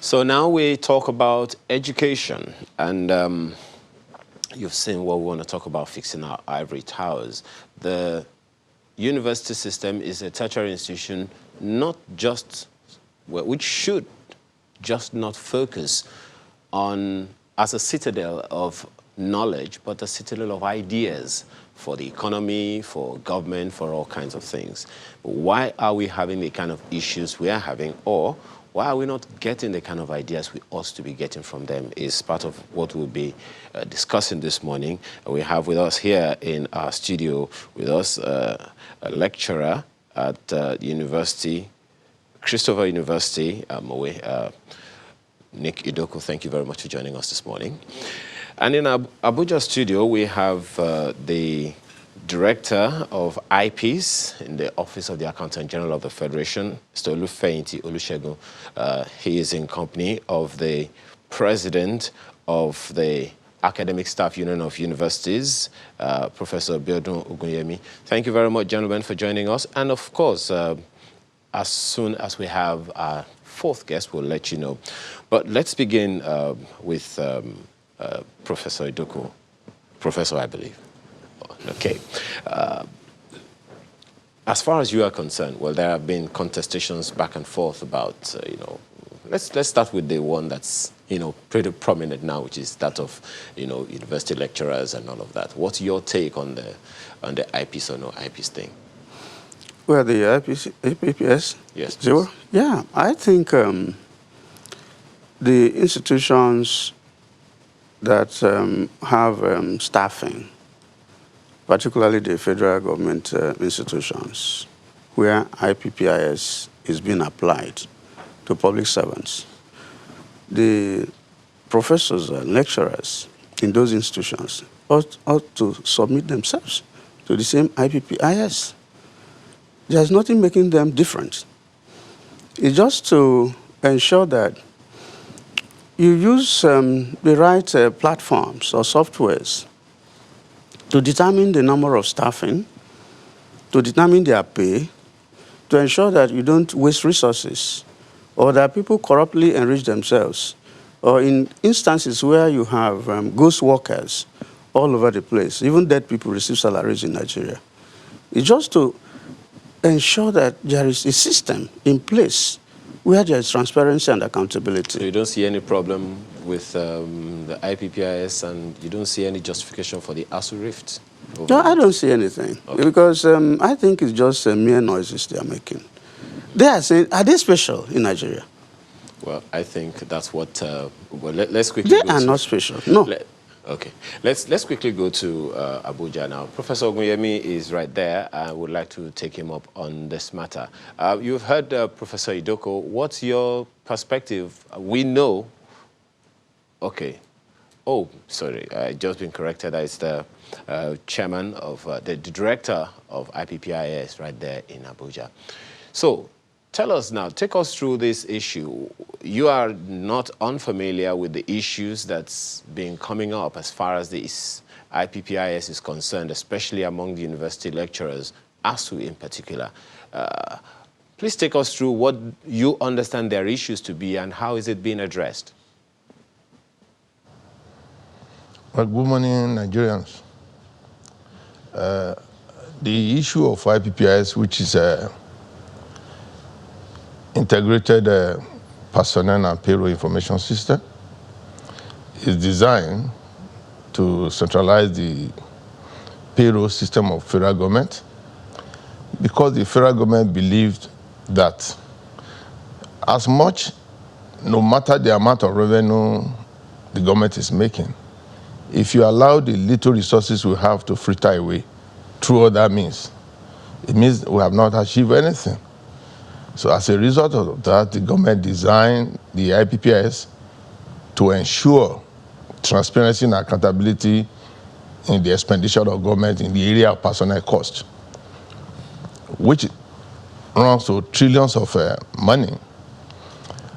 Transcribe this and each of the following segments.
So now we talk about education, and you've seen what we want to talk about, fixing our ivory towers. The university system is a tertiary institution, not just, well, which should just not focus on as a citadel of knowledge, but a citadel of ideas for the economy, for government, for all kinds of things. Why are we having the kind of issues we are having, or why are we not getting the kind of ideas we ought to be getting from them is part of what we'll be discussing this morning. We have with us here in our studio with us a lecturer at University, Christopher University, Nick Idoko. Thank you very much for joining us this morning. And in our Abuja studio, we have the Director of IPPIS in the Office of the Accountant General of the Federation, Mr. Olufeyinti Olusegun. He is in company of the President of the Academic Staff Union of Universities, Professor Biodun Ogunyemi. Thank you very much, gentlemen, for joining us. And of course, as soon as we have our fourth guest, we'll let you know. But let's begin with Professor Idoko. Professor, I believe. Okay. As far as you are concerned, well, there have been contestations back and forth about, let's start with the one that's, pretty prominent now, which is that of, university lecturers and all of that. What's your take on the IPPIS or no IPPIS thing? Well, the IPPIS? Yes. Yeah, I think the institutions that have staffing, particularly the federal government institutions, where IPPIS is being applied to public servants. The professors and lecturers in those institutions ought to submit themselves to the same IPPIS. There's nothing making them different. It's just to ensure that you use the right platforms or softwares to determine the number of staffing, to determine their pay, to ensure that you don't waste resources, or that people corruptly enrich themselves, or in instances where you have ghost workers all over the place, even dead people receive salaries in Nigeria. It's just to ensure that there is a system in place where there is transparency and accountability. So you don't see any problem with the IPPIS, and you don't see any justification for the ASUU rift? No, I don't see anything. Okay. Because I think it's just mere noises they are making. They are saying, are they special in Nigeria? Well, I think that's what, well, let's quickly They are not special, no. Okay, let's quickly go to Abuja now. Professor Ogunyemi is right there. I would like to take him up on this matter. You've heard Professor Idoko. What's your perspective? We know, okay. Oh, sorry, I just been corrected. It's the chairman of, the director of IPPIS right there in Abuja. So, tell us now, take us through this issue. You are not unfamiliar with the issues that's been coming up as far as this IPPIS is concerned, especially among the university lecturers, ASUU in particular. Please take us through what you understand their issues to be and how is it being addressed. Well, good morning, Nigerians. The issue of IPPIS, which is integrated personnel and payroll information system, is designed to centralize the payroll system of federal government, because the federal government believed that as much, no matter the amount of revenue the government is making, if you allow the little resources we have to fritter away through other means, it means we have not achieved anything. So as a result of that, the government designed the IPPIS to ensure transparency and accountability in the expenditure of government in the area of personnel cost, which runs to trillions of money.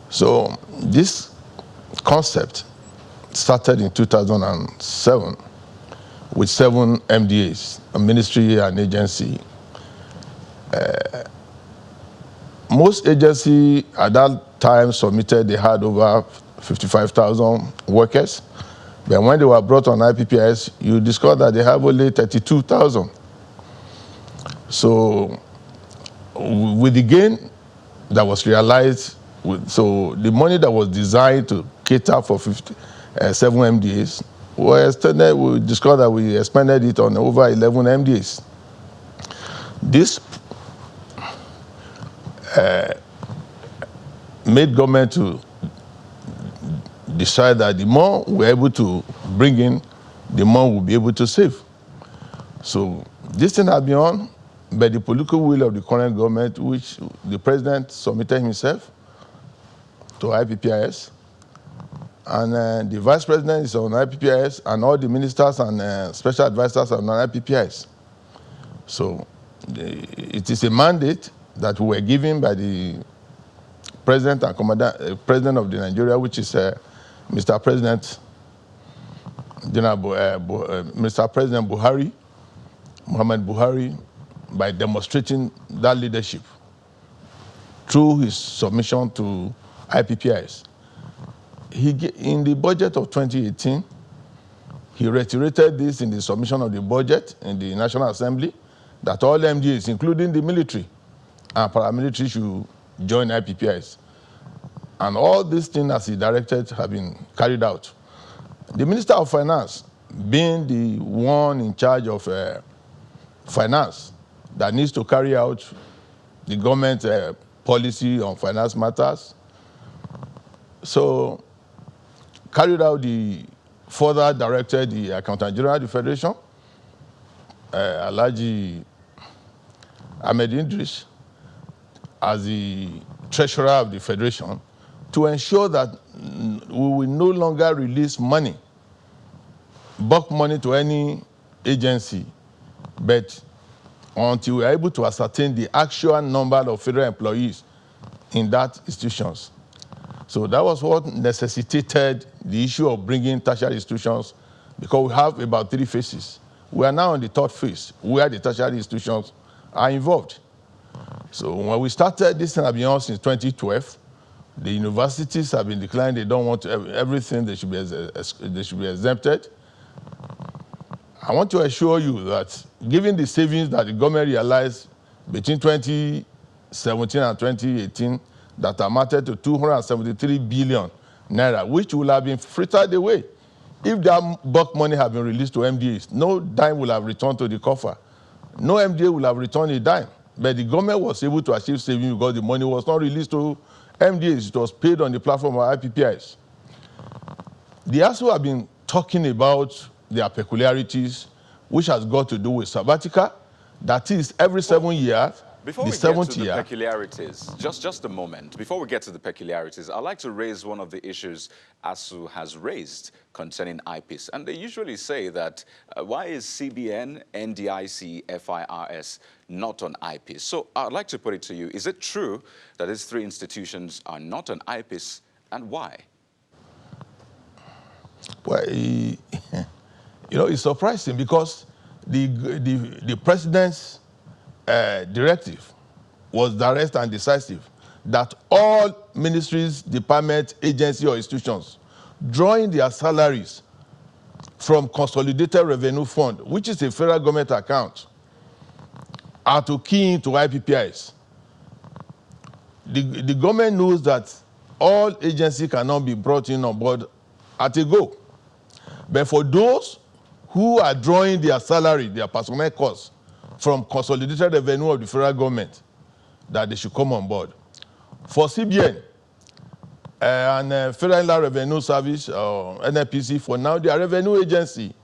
So this concept started in 2007 with 7 MDAs, a ministry and agency. Most agencies at that time submitted, they had over 55,000 workers. But when they were brought on IPPIS, you discover that they have only 32,000. So with the gain that was realized, so the money that was designed to cater for 7 MDAs, we discovered that we expended it on over 11 MDAs. This made government to decide that the more we're able to bring in, the more we'll be able to save. So this thing has been on, but the political will of the current government, which the president submitted himself to IPPIS, and the vice president is on IPPIS, and all the ministers and special advisors are on IPPIS. So it is a mandate that we were given by the president and president of the Nigeria, which is Mr. President Mr. President Buhari, Muhammad Buhari, by demonstrating that leadership through his submission to IPPIS. In the budget of 2018, he reiterated this in the submission of the budget in the National Assembly, that all MDAs, including the military and paramilitary, should join IPPIS. And all these things, as he directed, have been carried out. The Minister of Finance, being the one in charge of finance that needs to carry out the government policy on finance matters, so carried out further directed the Accountant General of the Federation, Alhaji Ahmed Idris, as the treasurer of the Federation, to ensure that we will no longer release money, bulk money to any agency, but until we are able to ascertain the actual number of federal employees in that institutions. So that was what necessitated the issue of bringing tertiary institutions, because we have about 3 phases. We are now in the 3rd phase, where the tertiary institutions are involved. So when we started, this thing has been on since 2012. The universities have been declined. They don't want everything. They should be exempted. I want to assure you that given the savings that the government realized between 2017 and 2018, that amounted to 273 billion naira, which will have been frittered away if that bulk money had been released to MDAs. No dime will have returned to the coffer. No MDA will have returned a dime. But the government was able to achieve savings because the money was not released to MDAs. It was paid on the platform of IPPIS. The ASUU have been talking about their peculiarities, which has got to do with sabbatical. That is, every 7 years, before we get to the peculiarities, just a moment. Before we get to the peculiarities, I'd like to raise one of the issues ASUU has raised concerning IPPIS. And they usually say that, why is CBN, NDIC, FIRS not on IPPIS? So I'd like to put it to you, is it true that these 3 institutions are not on IPPIS, and why? Well, it's surprising because the president's directive was direct and decisive that all ministries, departments, agencies, or institutions drawing their salaries from Consolidated Revenue Fund, which is a federal government account, are to key into IPPIS. The government knows that all agencies cannot be brought in on board at a go. But for those who are drawing their salary, their personnel costs, from Consolidated Revenue of the federal government, that they should come on board. For CBN and Federal Inland Revenue Service, or NNPC, for now, they are revenue agency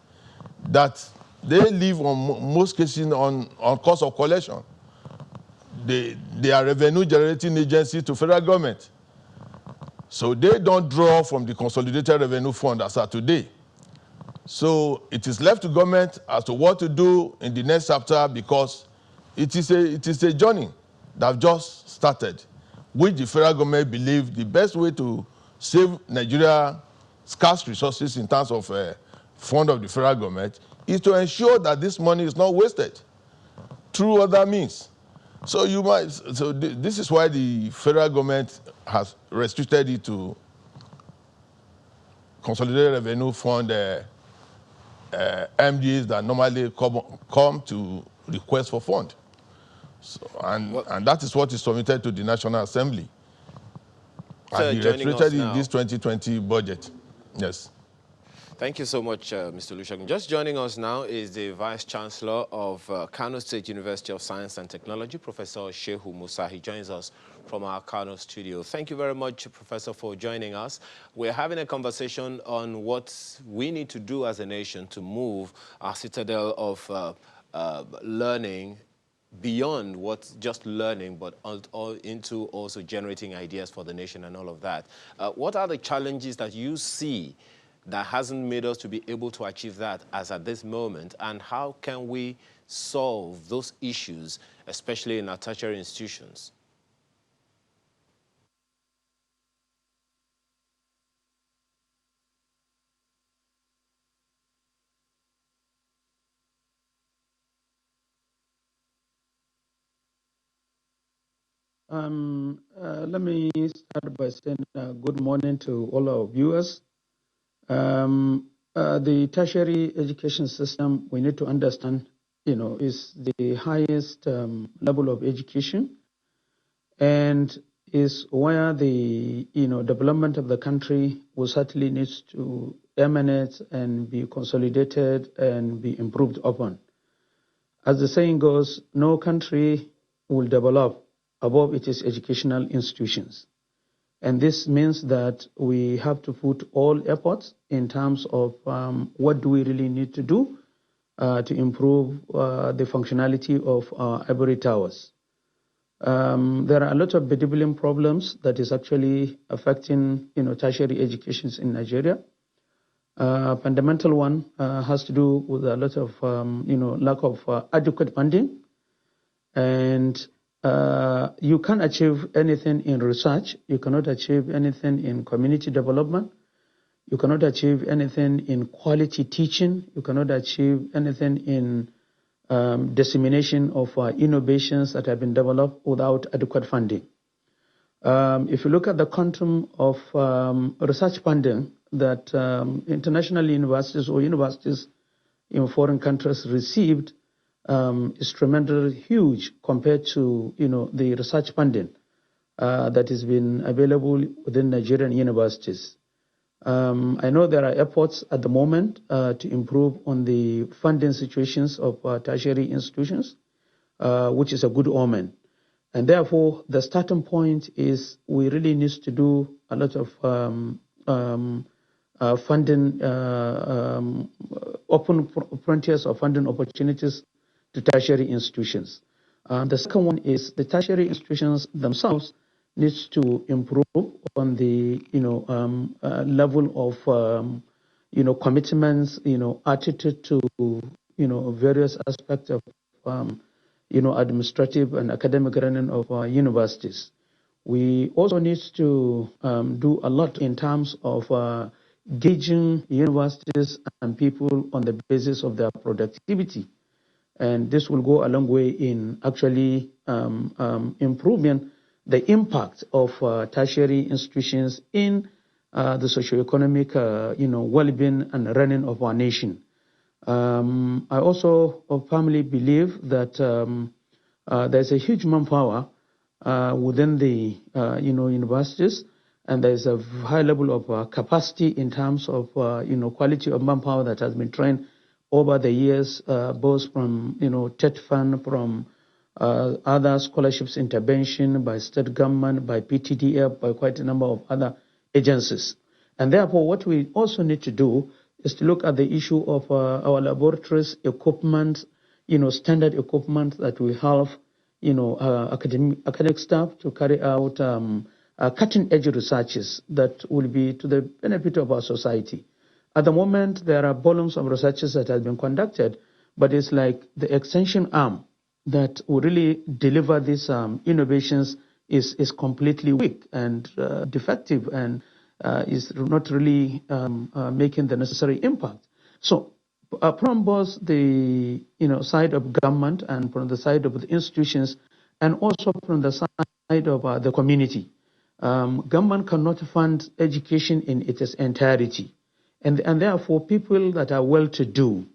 that they live on most cases on cost of collection. They are revenue generating agency to federal government. So they don't draw from the Consolidated Revenue Fund as of today. So it is left to government as to what to do in the next chapter, because it is a journey that just started, which the federal government believe the best way to save Nigeria's scarce resources in terms of fund of the federal government is to ensure that this money is not wasted through other means. So this is why the federal government has restricted it to consolidated revenue fund MDs that normally come to request for fund. So, and that is what is submitted to the National Assembly. And he Joining us reiterated it in now. this 2020 budget. Yes. Thank you so much, Mr. Olusegun. Just joining us now is the Vice Chancellor of Kano State University of Science and Technology, Professor Shehu Musa. He joins us from our Kano studio. Thank you very much, Professor, for joining us. We're having a conversation on what we need to do as a nation to move our citadel of learning beyond what's just learning, but into also generating ideas for the nation and all of that. What are the challenges that you see that hasn't made us to be able to achieve that as at this moment, and how can we solve those issues, especially in our tertiary institutions? Let me start by saying good morning to all our viewers. The tertiary education system, we need to understand, is the highest level of education, and is where the development of the country will certainly needs to emanate and be consolidated and be improved upon. As the saying goes, no country will develop above its educational institutions. And this means that we have to put all efforts in terms of what do we really need to do to improve the functionality of our ivory towers. There are a lot of bedeviling problems that is actually affecting tertiary educations in Nigeria. Fundamental one has to do with a lot of lack of adequate funding, and you can't achieve anything in research. You cannot achieve anything in community development. You cannot achieve anything in quality teaching. You cannot achieve anything in dissemination of innovations that have been developed without adequate funding. If you look at the quantum of research funding that international universities or universities in foreign countries received, is tremendously huge compared to the research funding that has been available within Nigerian universities. I know there are efforts at the moment to improve on the funding situations of tertiary institutions, which is a good omen. And therefore, the starting point is we really need to do a lot of funding, open frontiers of funding opportunities to tertiary institutions. The second one is the tertiary institutions themselves needs to improve on the level of commitments, attitude to various aspects of administrative and academic running of universities. We also need to do a lot in terms of gauging universities and people on the basis of their productivity. And this will go a long way in actually improving the impact of tertiary institutions in the socioeconomic well-being and running of our nation. I also firmly believe that there's a huge manpower within the universities, and there's a high level of capacity in terms of quality of manpower that has been trained over the years, both from TET Fund, from other scholarships intervention by state government, by PTDF, by quite a number of other agencies. And therefore, what we also need to do is to look at the issue of our laboratories, equipment, standard equipment that we have, academic staff to carry out cutting-edge researches that will be to the benefit of our society. At the moment, there are volumes of researches that have been conducted, but it's like the extension arm that will really deliver these innovations is completely weak and defective, and is not really making the necessary impact. So from both the side of government and from the side of the institutions, and also from the side of the community, Government cannot fund education in its entirety. And therefore, people that are well-to-do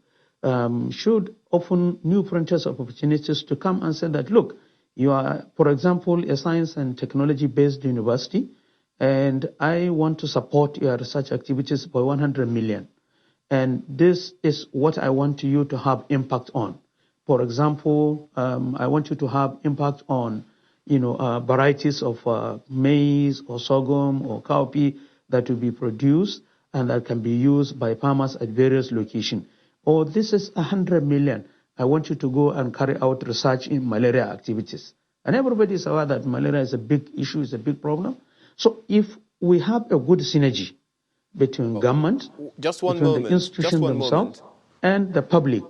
should open new frontiers of opportunities to come and say that, look, you are, for example, a science and technology-based university, and I want to support your research activities by 100 million. And this is what I want you to have impact on. For example, I want you to have impact on, varieties of maize or sorghum or cowpea that will be produced and that can be used by farmers at various locations. Or this is 100 million. I want you to go and carry out research in malaria activities. And everybody is aware that malaria is a big issue, is a big problem. So if we have a good synergy between government, between the institutions themselves, and the public,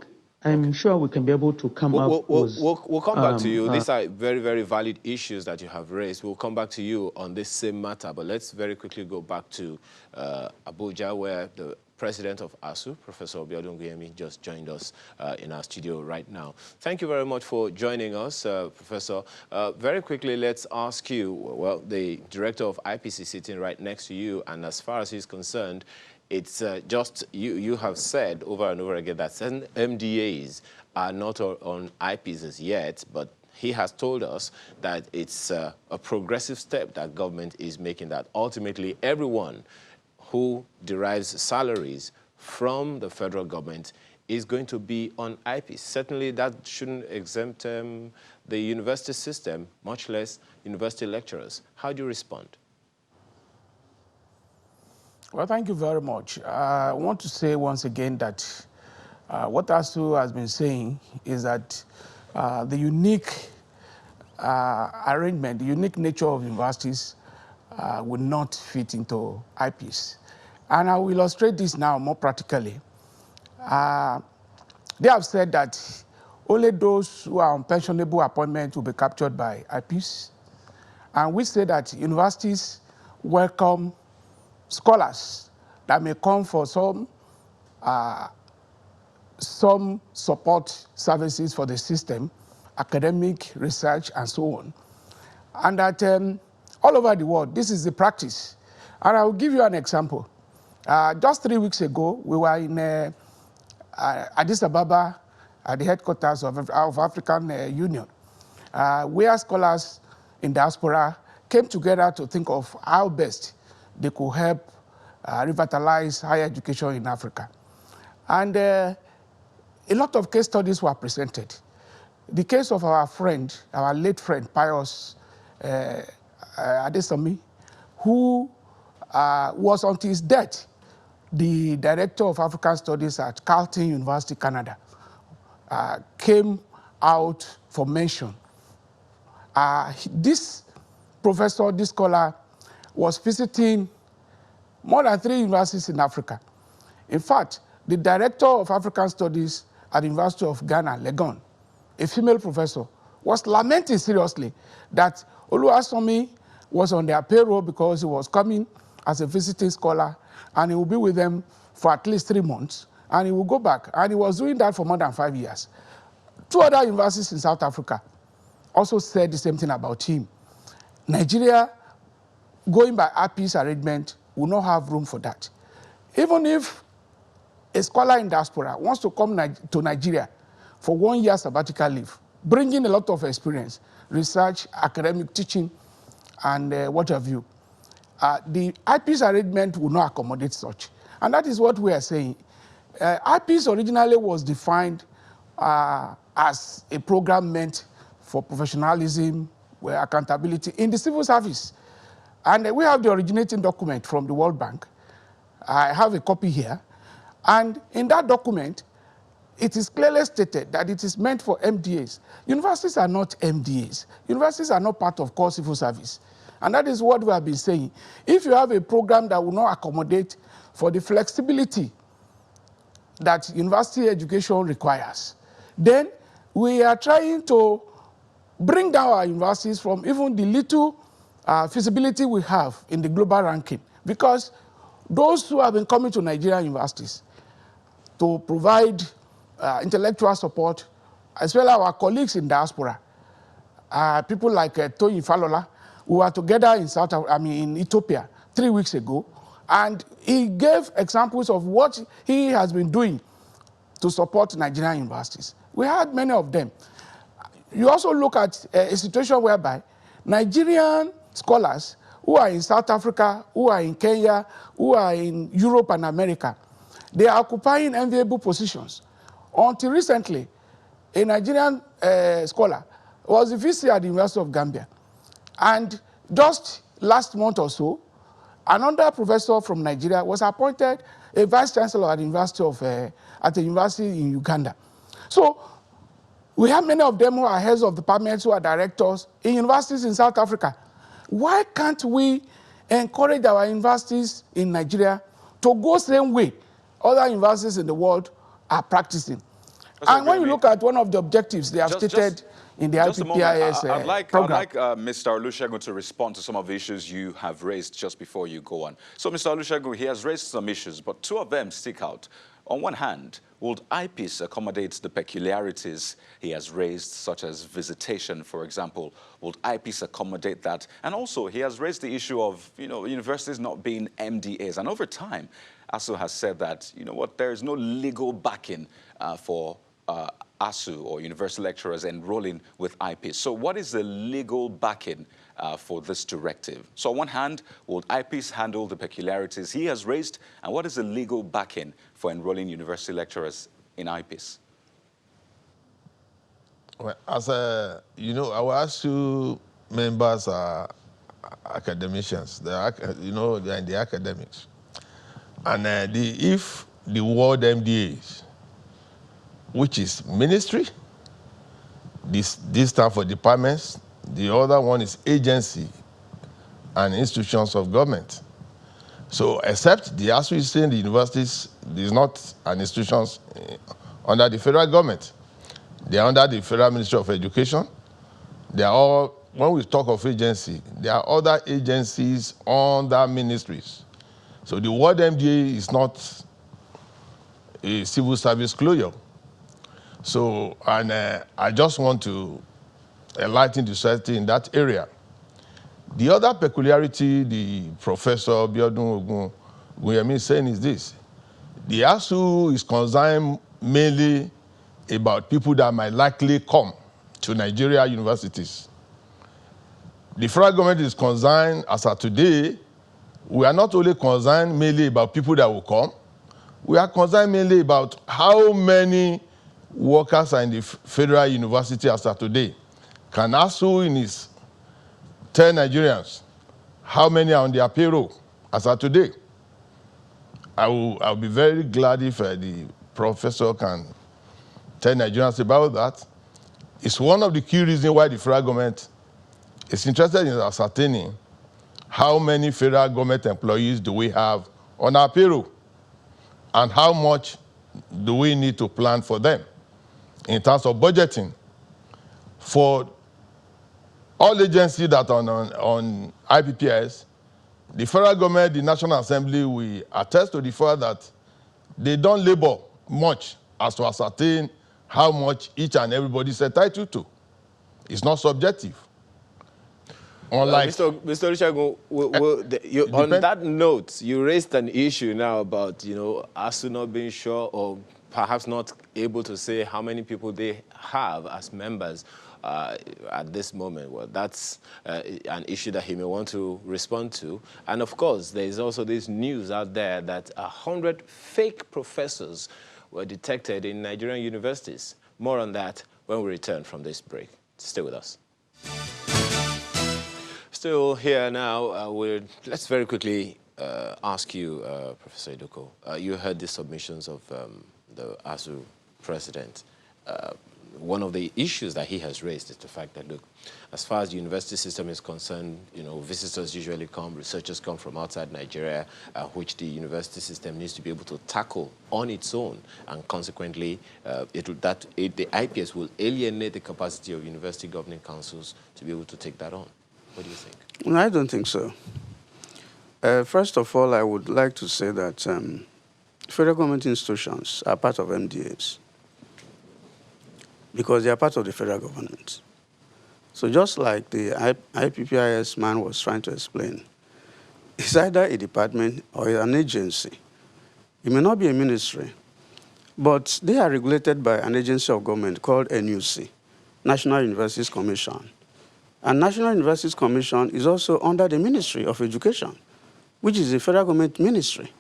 I'm sure we can be able to come up with... We'll come back to you. These are very, very valid issues that you have raised. We'll come back to you on this same matter, but let's very quickly go back to Abuja, where the president of ASUU, Professor Obiodun Guyemi, just joined us in our studio right now. Thank you very much for joining us, Professor. Very quickly, let's ask you, well, the director of IPPIS is sitting right next to you, and as far as he's concerned, it's just, you have said over and over again that certain MDAs are not on IPPIS as yet, but he has told us that it's a progressive step that government is making, that ultimately everyone who derives salaries from the federal government is going to be on IPPIS. Certainly that shouldn't exempt the university system, much less university lecturers. How do you respond? Well, thank you very much. I want to say once again that what ASUU has been saying is that the unique arrangement, the unique nature of universities will not fit into IPPIS. And I will illustrate this now more practically. They have said that only those who are on pensionable appointment will be captured by IPPIS. And we say that universities welcome scholars that may come for some support services for the system, academic, research, and so on. And that all over the world, this is the practice. And I will give you an example. Just 3 weeks ago, we were in Addis Ababa at the headquarters of African Union, where scholars in diaspora came together to think of how best they could help revitalize higher education in Africa. And a lot of case studies were presented. The case of our friend, our late friend, Pius Adesomi, who was until his death the director of African Studies at Carleton University, Canada, came out for mention. This professor, this scholar, was visiting more than 3 universities in Africa. In fact, the director of African Studies at the University of Ghana, Legon, a female professor, was lamenting seriously that Oluwasomi was on their payroll because he was coming as a visiting scholar, and he will be with them for at least 3 months, and he will go back. And he was doing that for more than 5 years. 2 other universities in South Africa also said the same thing about him. Nigeria, going by IPPIS arrangement, will not have room for that. Even if a scholar in diaspora wants to come to Nigeria for 1 year sabbatical leave, bringing a lot of experience, research, academic teaching, and what have you, the IPPIS arrangement will not accommodate such. And that is what we are saying. IPPIS originally was defined as a program meant for professionalism, accountability in the civil service. And we have the originating document from the World Bank. I have a copy here. And in that document, it is clearly stated that it is meant for MDAs. Universities are not MDAs. Universities are not part of core civil service. And that is what we have been saying. If you have a program that will not accommodate for the flexibility that university education requires, then we are trying to bring down our universities from even the little feasibility we have in the global ranking. Because those who have been coming to Nigerian universities to provide intellectual support, as well as our colleagues in diaspora, people like Tony Falola, We were together in Ethiopia 3 weeks ago, and he gave examples of what he has been doing to support Nigerian universities. We had many of them. You also look at a situation whereby Nigerian scholars who are in South Africa, who are in Kenya, who are in Europe and America, they are occupying enviable positions. Until recently, a Nigerian scholar was a VC at the University of Gambia. And just last month or so, another professor from Nigeria was appointed a vice chancellor at the university in Uganda. So we have many of them who are heads of departments, who are directors in universities in South Africa. Why can't we encourage our universities in Nigeria to go the same way other universities in the world are practicing? And when you look at one of the objectives they have stated in the IPPIS program. I'd like Mr. Olusegun to respond to some of the issues you have raised just before you go on. So, Mr. Olusegun, he has raised some issues, but two of them stick out. On one hand, would IPPIS accommodate the peculiarities he has raised, such as visitation, for example? Would IPPIS accommodate that? And also, he has raised the issue of, universities not being MDAs. And over time, ASUU has said that, there is no legal backing for ASUU or university lecturers enrolling with IPPIS. So what is the legal backing for this directive? So on one hand, will IPPIS handle the peculiarities he has raised? And what is the legal backing for enrolling university lecturers in IPPIS? Well, as our ASUU members are academicians. They are in the academics. And if the word MDAs, which is ministry, this stands for departments, the other one is agency and institutions of government. So except the ASUU is saying the universities is not an institution under the federal government. They are under the Federal Ministry of Education. They are all, when we talk of agency, there are other agencies under ministries. So the word MDA is not a civil service closure. So, and I just want to enlighten the society in that area. The other peculiarity the Professor Biodun Ogunyemi is saying is this. The ASUU is concerned mainly about people that might likely come to Nigeria universities. The federal government is concerned, as of today, we are not only concerned mainly about people that will come, we are concerned mainly about how many workers are in the federal university as of today. Can ASUU in its 10 Nigerians, how many are on their payroll as of today? I'll be very glad if the professor can tell Nigerians about that. It's one of the key reasons why the federal government is interested in ascertaining how many federal government employees do we have on our payroll and how much do we need to plan for them in terms of budgeting. For all agencies that are on IPPIS, the federal government, the National Assembly, we attest to the fact that they don't labor much as to ascertain how much each and everybody is entitled to. It's not subjective. Unlike Mr. Olusegun, on that note, you raised an issue now about ASUU not being sure or perhaps not able to say how many people they have as members at this moment. Well, that's an issue that he may want to respond to. And of course, there is also this news out there that 100 fake professors were detected in Nigerian universities. More on that when we return from this break. Stay with us. Still here now, let's very quickly ask you, Professor Idoko. You heard the submissions of the ASUU president. One of the issues that he has raised is the fact that, look, as far as the university system is concerned, visitors usually come, researchers come from outside Nigeria, which the university system needs to be able to tackle on its own, and consequently, the IPS will alienate the capacity of university governing councils to be able to take that on. What do you think? No, I don't think so. First of all, I would like to say that federal government institutions are part of MDAs because they are part of the federal government. So just like the IPPIS man was trying to explain, it's either a department or an agency. It may not be a ministry, but they are regulated by an agency of government called NUC, National Universities Commission. And National Universities Commission is also under the Ministry of Education, which is a federal government ministry.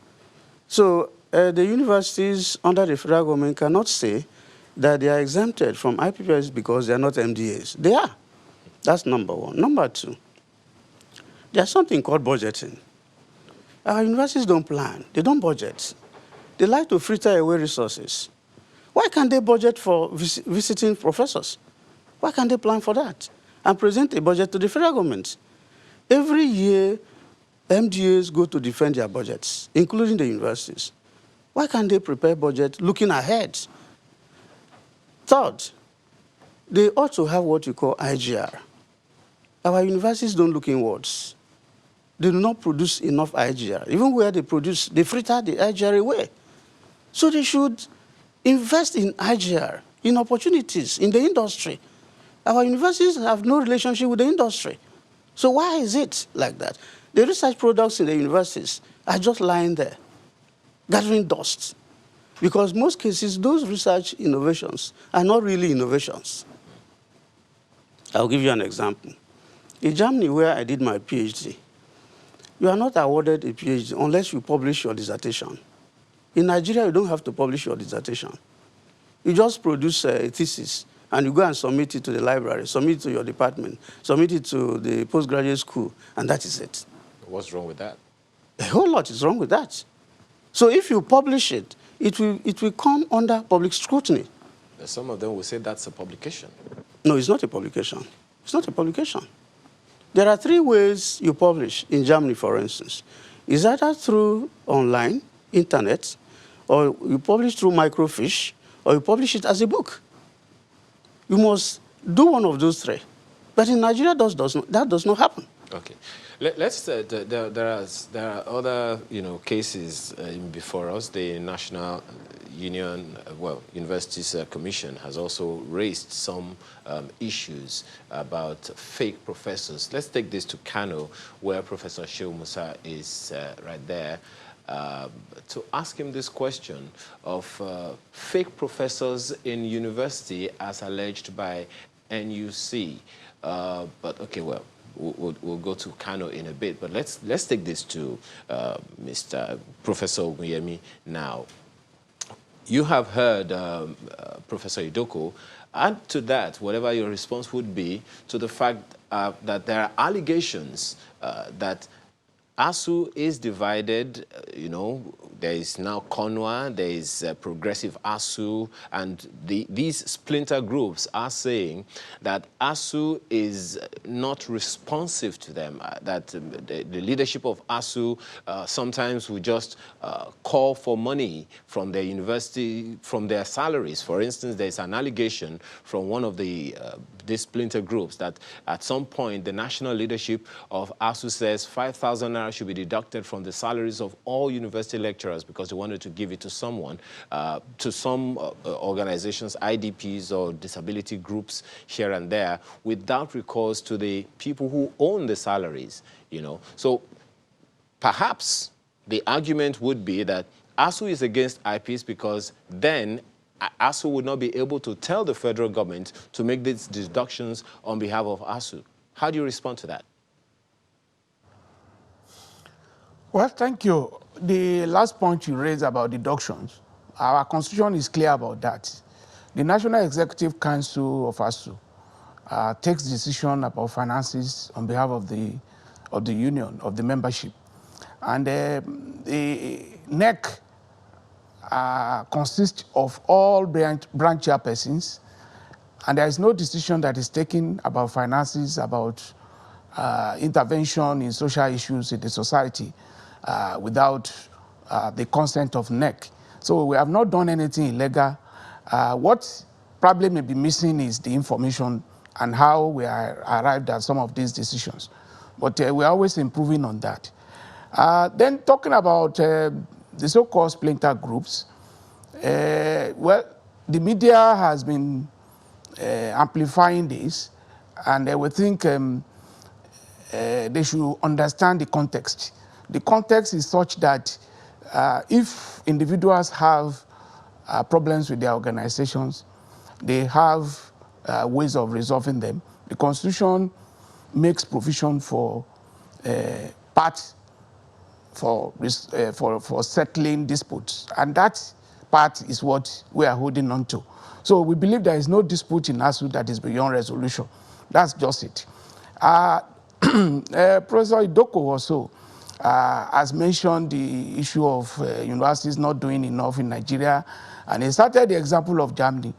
So the universities under the federal government cannot say that they are exempted from IPPIS because they are not MDAs. They are. That's number one. Number two, there's something called budgeting. Our universities don't plan. They don't budget. They like to fritter away resources. Why can't they budget for visiting professors? Why can't they plan for that and present a budget to the federal government? Every year, MDAs go to defend their budgets, including the universities. Why can't they prepare budget looking ahead? Third, they ought to have what you call IGR. Our universities don't look inwards. They do not produce enough IGR. Even where they produce, they fritter the IGR away. So they should invest in IGR, in opportunities, in the industry. Our universities have no relationship with the industry. So why is it like that? The research products in the universities are just lying there, gathering dust. Because most cases, those research innovations are not really innovations. I'll give you an example. In Germany, where I did my PhD, you are not awarded a PhD unless you publish your dissertation. In Nigeria, you don't have to publish your dissertation. You just produce a thesis, and you go and submit it to the library, submit it to your department, submit it to the postgraduate school, and that is it. What's wrong with that? A whole lot is wrong with that. So if you publish it, it will come under public scrutiny. Some of them will say that's a publication. No, it's not a publication. It's not a publication. There are three ways you publish in Germany, for instance. It's either through online, internet, or you publish through microfiche, or you publish it as a book. You must do one of those three. But in Nigeria, that does not happen. Okay. Let's. There are other cases before us. The National Union, Universities Commission has also raised some issues about fake professors. Let's take this to Kano, where Professor Shehu Musa is right there, to ask him this question of fake professors in university as alleged by NUC. But okay, well. We'll go to Kano in a bit, but let's take this to Mr. Professor Oguyemi now. You have heard Professor Idoko. Add to that whatever your response would be to the fact that there are allegations that ASUU is divided. There is now CONWA, there is Progressive ASUU, and these splinter groups are saying that ASUU is not responsive to them, that the leadership of ASUU sometimes will just call for money from their university, from their salaries. For instance, there's an allegation from one of these splinter groups that at some point the national leadership of ASUU says 5,000 naira should be deducted from the salaries of all university lecturers because they wanted to give it to someone, to some organizations, IDPs or disability groups here and there, without recourse to the people who own the salaries, So perhaps the argument would be that ASUU is against IPPIS because then ASUU would not be able to tell the federal government to make these deductions on behalf of ASUU. How do you respond to that? Well, thank you. The last point you raised about deductions, our constitution is clear about that. The National Executive Council of ASUU takes decision about finances on behalf of the union, of the membership. And the NEC consists of all branch chairpersons, and there is no decision that is taken about finances, about intervention in social issues in the society without the consent of NEC. So we have not done anything illegal. What probably may be missing is the information and how we are arrived at some of these decisions. But we're always improving on that. Then talking about the so-called splinter groups, well, the media has been amplifying this. And we think they should understand the context. The context is such that if individuals have problems with their organizations, they have ways of resolving them. The Constitution makes provision for parts for settling disputes, and that part is what we are holding on to. So we believe there is no dispute in ASUU that is beyond resolution. That's just it. Professor Idoko also has mentioned the issue of universities not doing enough in Nigeria, and he started the example of Germany.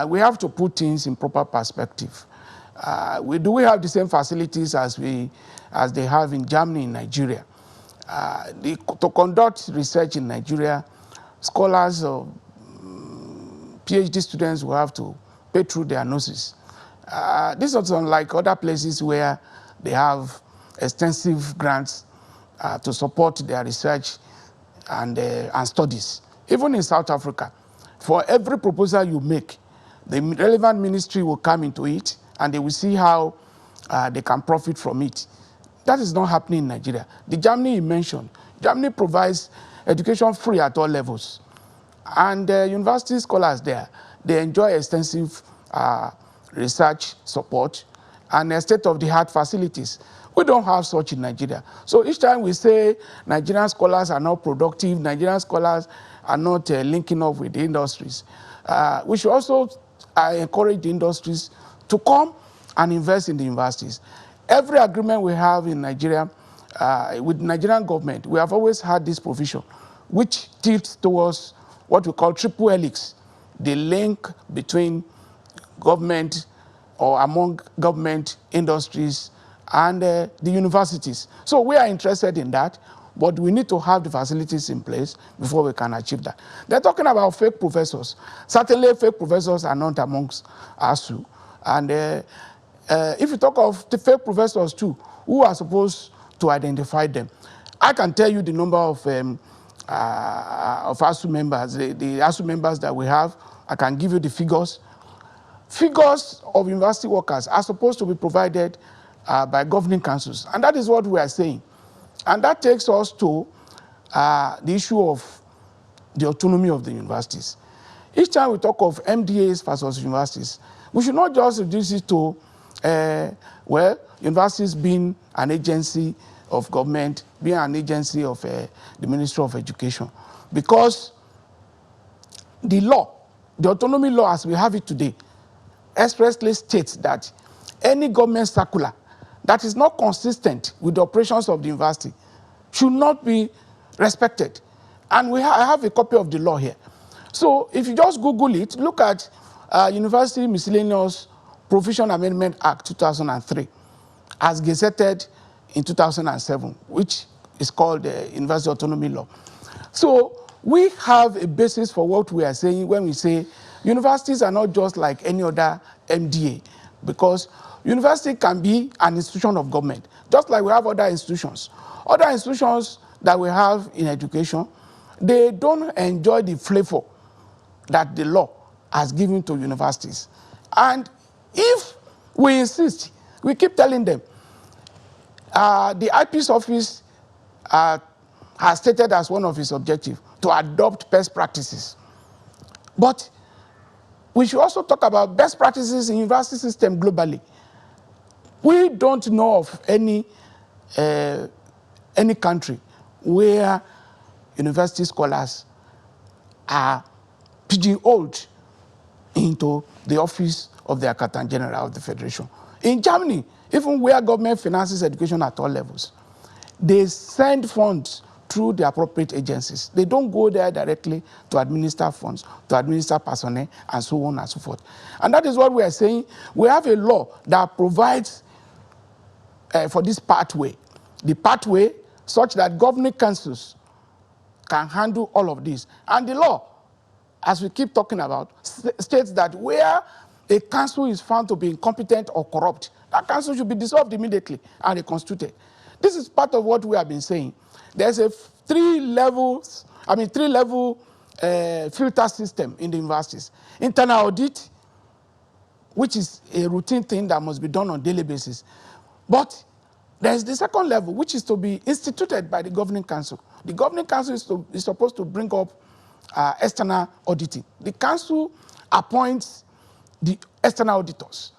We have to put things in proper perspective. Do we have the same facilities as they have in Germany and Nigeria? To conduct research in Nigeria, scholars or PhD students will have to pay through their noses. This is unlike other places where they have extensive grants to support their research and studies. Even in South Africa, for every proposal you make, the relevant ministry will come into it and they will see how they can profit from it. That is not happening in Nigeria. The Germany you mentioned, Germany provides education free at all levels. And university scholars there, they enjoy extensive research support and state-of-the-art facilities. We don't have such in Nigeria. So each time we say Nigerian scholars are not productive, Nigerian scholars are not linking up with the industries, we should also encourage the industries to come and invest in the universities. Every agreement we have in Nigeria with the Nigerian government, we have always had this provision, which tilts towards what we call triple helix, the link between government or among government, industries, and the universities. So we are interested in that, but we need to have the facilities in place before we can achieve that. They're talking about fake professors. Certainly fake professors are not amongst ASUU. And if you talk of the fake professors too, who are supposed to identify them? I can tell you the number of ASUU members, the ASUU members that we have. I can give you the figures. Figures of university workers are supposed to be provided by governing councils, and that is what we are saying. And that takes us to the issue of the autonomy of the universities. Each time we talk of MDAs versus universities, we should not just reduce it to, universities being an agency of government, being an agency of the Ministry of Education. Because the law, the autonomy law as we have it today, expressly states that any government circular that is not consistent with the operations of the university should not be respected. And I have a copy of the law here. So if you just Google it, look at University Miscellaneous Provision Amendment Act 2003, as gazetted in 2007, which is called the University Autonomy Law. So we have a basis for what we are saying when we say universities are not just like any other MDA, because university can be an institution of government, just like we have other institutions. Other institutions that we have in education, they don't enjoy the flavor that the law has given to universities. And if we insist, we keep telling them, the IPPIS office has stated as one of its objectives to adopt best practices. But we should also talk about best practices in university system globally. We don't know of any country where university scholars are pigeonholed into the office of the Accountant General of the Federation. In Germany, even where government finances education at all levels, they send funds through the appropriate agencies. They don't go there directly to administer funds, to administer personnel, and so on and so forth. And that is what we are saying. We have a law that provides for this pathway. The pathway such that governing councils can handle all of this. And the law, as we keep talking about, states that where a council is found to be incompetent or corrupt, that council should be dissolved immediately and reconstituted. This is part of what we have been saying. There's a three-level filter system in the universities. Internal audit, which is a routine thing that must be done on a daily basis. But there's the second level, which is to be instituted by the governing council. The governing council is supposed to bring up external auditing. The council appoints the external auditors.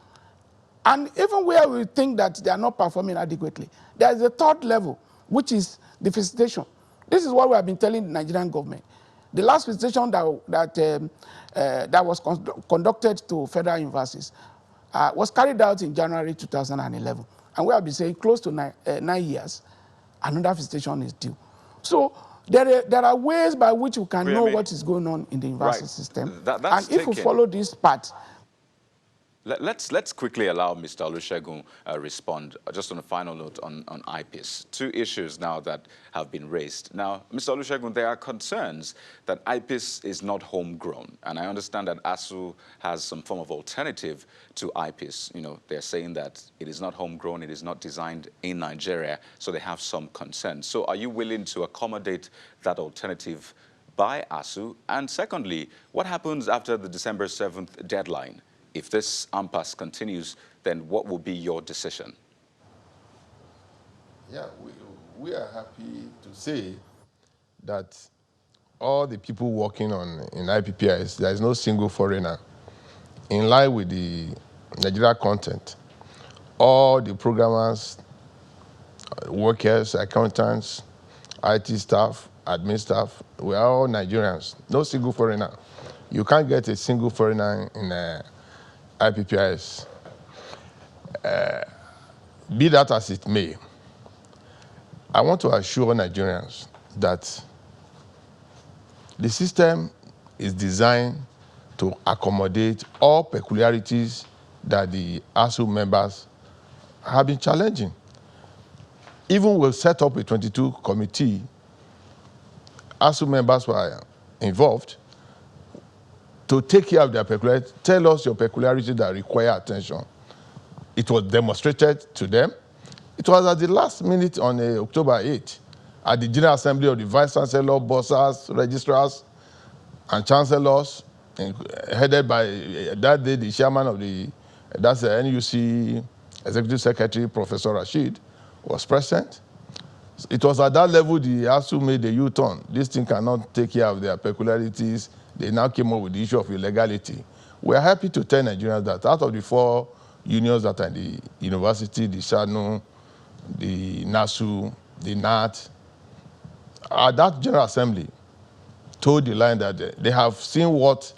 And even where we think that they are not performing adequately, there is a third level, which is the visitation. This is what we have been telling the Nigerian government. The last visitation that was conducted to federal universities was carried out in January 2011. And we have been saying close to 9 years, another visitation is due. So there are ways by which we can know what is going on in the university system. And if we follow this path, Let's quickly allow Mr. Olusegun respond, just on a final note on IPPIS. Two issues now that have been raised. Now, Mr. Olusegun, there are concerns that IPPIS is not homegrown, and I understand that ASUU has some form of alternative to IPPIS. You know, they're saying that it is not homegrown, it is not designed in Nigeria, so they have some concerns. So are you willing to accommodate that alternative by ASUU? And secondly, what happens after the December 7th deadline? If this impasse continues, then what will be your decision? Yeah, we are happy to say that all the people working in IPPIS, there is no single foreigner. In line with the Nigeria content, all the programmers, workers, accountants, IT staff, admin staff, we are all Nigerians. No single foreigner. You can't get a single foreigner in IPPIS. Be that as it may, I want to assure Nigerians that the system is designed to accommodate all peculiarities that the ASUU members have been challenging. Even we've set up a 22 committee, ASUU members were involved to take care of their peculiarities. Tell us your peculiarities that require attention. It was demonstrated to them. It was at the last minute on October 8th at the General Assembly of the Vice Chancellor, Bossers, Registrars, and Chancellors, headed by that day the chairman of that's the NUC Executive Secretary, Professor Rashid, was present. It was at that level the ASUU made a U-turn. This thing cannot take care of their peculiarities. They now came up with the issue of illegality. We are happy to tell Nigerians that out of the 4 unions that are in the university, the SANU, the NASU, the NAT, at that General Assembly told the line that they have seen what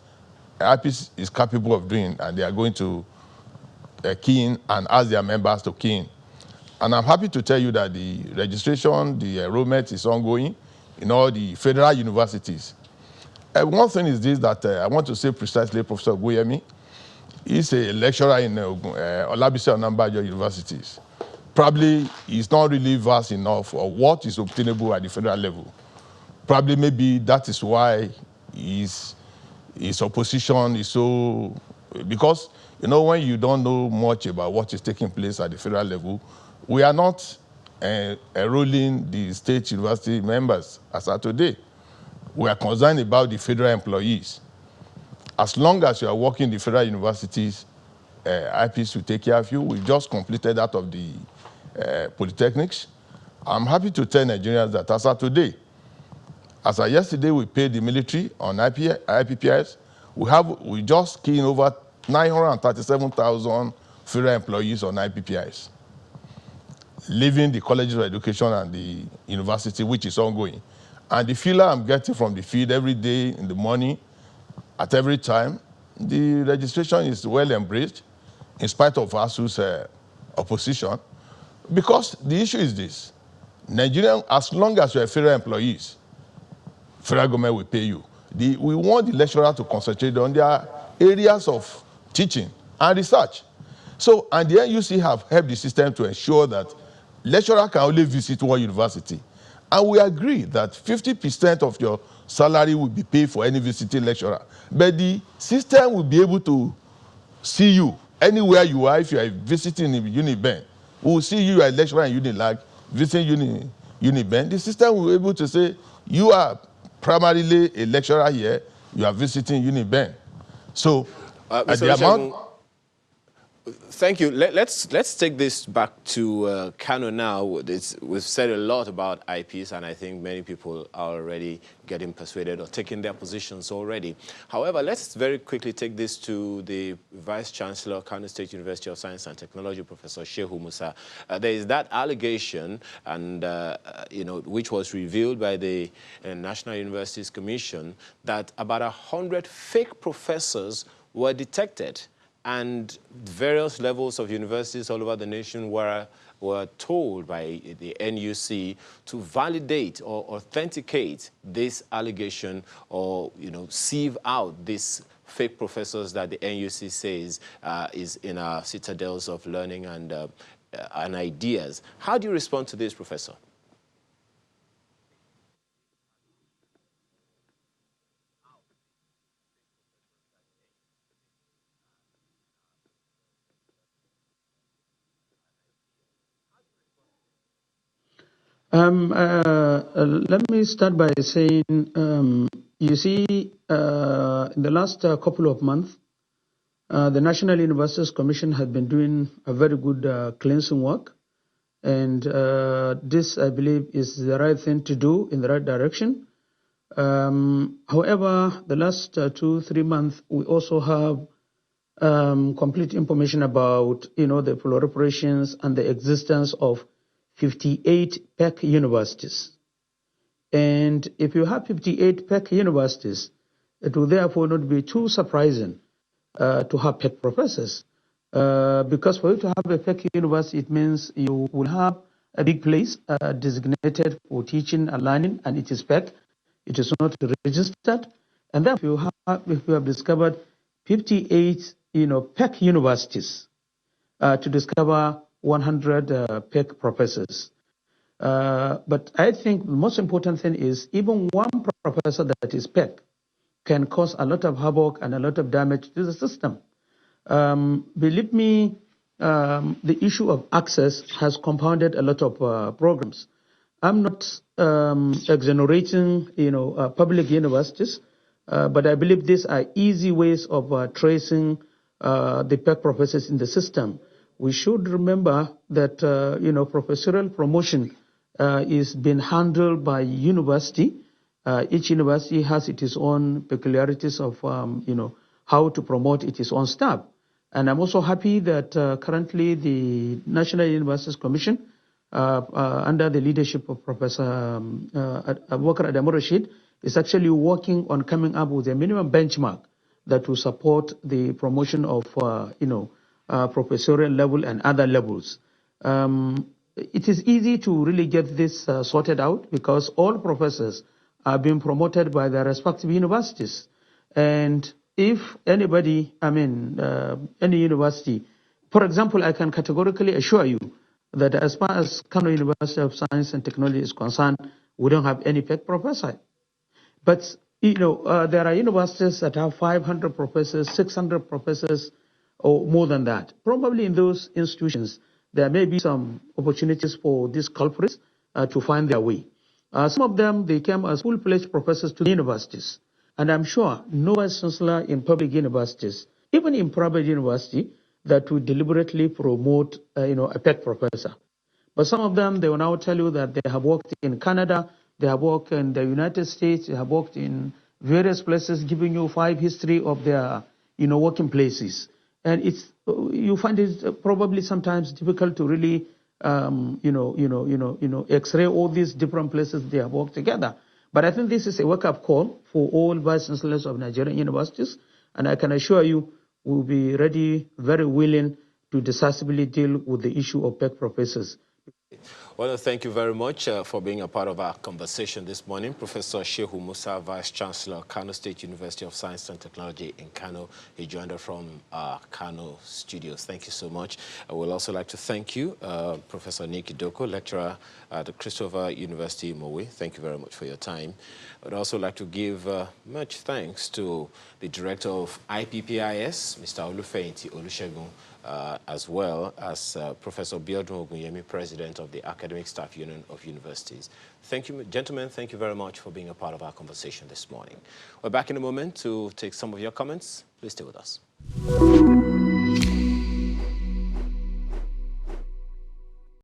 IPPIS is capable of doing, and they are going to key in and ask their members to key in. And I'm happy to tell you that the registration, the enrollment is ongoing in all the federal universities. One thing is this that I want to say precisely, Professor Goyemi is a lecturer in Olabisi Onambajo universities. Probably he's not really vast enough for what is obtainable at the federal level. Probably maybe that is why his opposition is so, because you know when you don't know much about what is taking place at the federal level, we are not enrolling the state university members as of today. We are concerned about the federal employees. As long as you are working in the federal universities, IPPIS will take care of you. We've just completed that of the polytechnics. I'm happy to tell Nigerians that as of today, as of yesterday, we paid the military on IPPIS. We just keyed over 937,000 federal employees on IPPIS, leaving the colleges of education and the university, which is ongoing. And the feeler I'm getting from the field every day in the morning, at every time, the registration is well embraced, in spite of ASUU's opposition. Because the issue is this: Nigerian, as long as you're federal employees, federal government will pay you. We want the lecturer to concentrate on their areas of teaching and research. So, and the NUC have helped the system to ensure that lecturer can only visit one university. And we agree that 50% of your salary will be paid for any visiting lecturer. But the system will be able to see you anywhere you are. If you are visiting in Uniben, we will see you as a lecturer in Unilag, visiting Uniben. The system will be able to say, you are primarily a lecturer here, you are visiting Uniben. So, Mr. Thank you. Let's take this back to Kano now. We've said a lot about IPPIS, and I think many people are already getting persuaded or taking their positions already. However, let's very quickly take this to the Vice Chancellor, Kano State University of Science and Technology, Professor Shehu Musa. There is that allegation, and which was revealed by the National Universities Commission, that about 100 fake professors were detected. And various levels of universities all over the nation were told by the NUC to validate or authenticate this allegation, or sieve out these fake professors that the NUC says is in our citadels of learning and ideas. How do you respond to this, Professor? Let me start by saying, you see, in the last couple of months, the National Universities Commission has been doing a very good cleansing work. And this, I believe, is the right thing to do in the right direction. However, the last 2-3 months, we also have complete information about, the proliferations and the existence of 58 PEC universities. And if you have 58 PEC universities, it will therefore not be too surprising to have PEC professors. Because for you to have a PEC university, it means you will have a big place designated for teaching and learning, and it is PEC. It is not registered. And then if you have discovered 58, PEC universities to discover 100 PEC professors. But I think the most important thing is even one professor that is PEC can cause a lot of havoc and a lot of damage to the system. Believe me, the issue of access has compounded a lot of programs. I'm not exonerating, public universities, but I believe these are easy ways of tracing the PEC professors in the system. We should remember that, professorial promotion is being handled by university. Each university has its own peculiarities of, how to promote its own staff. And I'm also happy that currently the National Universities Commission, under the leadership of Professor Abubakar Adamu Rashid, is actually working on coming up with a minimum benchmark that will support the promotion of, professorial level and other levels. It is easy to really get this sorted out because all professors are being promoted by their respective universities. And if anybody, any university, for example, I can categorically assure you that as far as Kano University of Science and Technology is concerned, we don't have any PEC professor. But, there are universities that have 500 professors, 600 professors, or more than that. Probably in those institutions, there may be some opportunities for these culprits to find their way. Some of them, they came as full-fledged professors to the universities. And I'm sure no vice chancellor in public universities, even in private university, that would deliberately promote, a PEC professor. But some of them, they will now tell you that they have worked in Canada, they have worked in the United States, they have worked in various places, giving you 5 history of their, working places. And you find it probably sometimes difficult to really, X-ray all these different places they have worked together. But I think this is a wake-up call for all vice chancellors of Nigerian universities, and I can assure you we'll be ready, very willing to decisively deal with the issue of PEC professors. Well, thank you very much for being a part of our conversation this morning. Professor Shehu Musa, Vice Chancellor, Kano State University of Science and Technology in Kano. He joined us from our Kano studios. Thank you so much. I would also like to thank you, Professor Nick Idoko, lecturer at the Christopher University, Mowe. Thank you very much for your time. I would also like to give much thanks to the Director of IPPIS, Mr. Olufeyinti Olusegun, as well as Professor Biodun Ogunyemi, President of the Academic Staff Union of Universities. Thank you, gentlemen. Thank you very much for being a part of our conversation this morning. We're back in a moment to take some of your comments. Please stay with us.